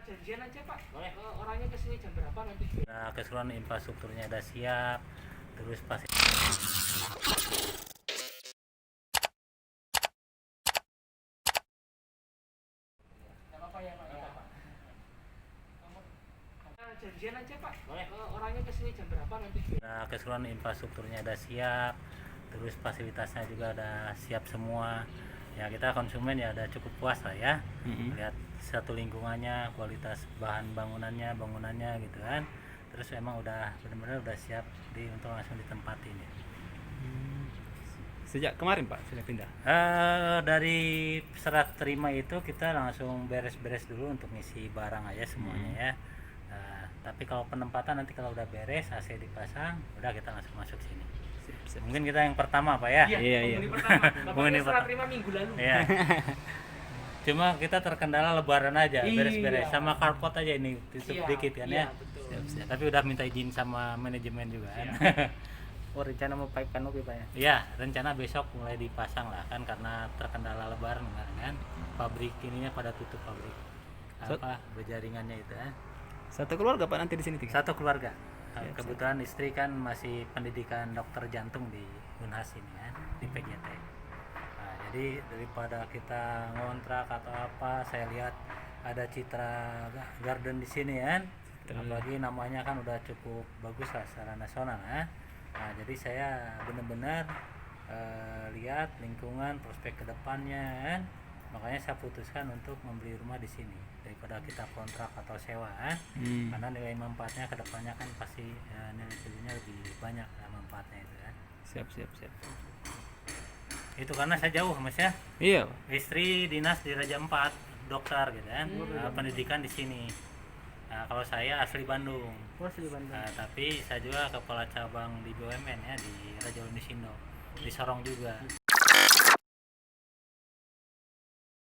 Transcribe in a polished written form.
Janjian aja Pak, boleh. Orangnya kesini jam berapa nanti? Nah, keseluruhan infrastrukturnya udah siap, terus pasti Apa ya Pak? Ya. Janjian aja Pak, boleh. Orangnya kesini jam berapa nanti? nah, keseluruhan infrastrukturnya udah siap, terus fasilitasnya juga udah siap semua. Ya kita konsumen ya udah cukup puas lah ya, lihat satu lingkungannya, kualitas bahan bangunannya gitu kan. Terus emang udah benar-benar udah siap untuk langsung ditempatin ya. Sejak kemarin Pak sudah pindah. Dari serah terima itu kita langsung beres-beres dulu untuk ngisi barang aja semuanya ya. Tapi kalau penempatan nanti kalau udah beres, AC dipasang, udah kita langsung masuk sini. Mungkin kita yang pertama Pak ya. Iya. Penghuni pertama. Bapaknya serah terima minggu lalu. Iya. Cuma kita terkendala lebaran aja, beres-beres sama carport aja ini tutup dikit kan ya. Betul. Tapi udah minta izin sama manajemen juga kan. Oh, rencana mau pipe kanopi Pak ya? Iya, rencana besok mulai dipasang lah kan karena terkendala lebaran kan. Pabrik ininya pada tutup pabrik. Berjaringannya itu kan. Satu keluarga Pak nanti di sini tinggal. Satu keluarga. Kebetulan istri kan masih pendidikan dokter jantung di Unhas ini kan, di PJT. Nah, jadi daripada kita ngontrak atau apa, saya lihat ada Citra Garden di sini kan. Apalagi namanya kan udah cukup bagus lah secara nasional kan. Nah, jadi saya benar-benar lihat lingkungan, prospek kedepannya kan. Makanya saya putuskan untuk membeli rumah di sini daripada kita kontrak atau sewa kan. Karena nilai manfaatnya kedepannya kan pasti nilai jualnya lebih banyak manfaatnya itu kan. Siap. Itu karena saya jauh Mas ya. Iya. Istri dinas di Raja Ampat, dokter gitu kan. Pendidikan di sini. Nah, kalau saya asli Bandung. Tapi saya juga kepala cabang di BUMN ya di Raja Unisindo, di Sorong juga.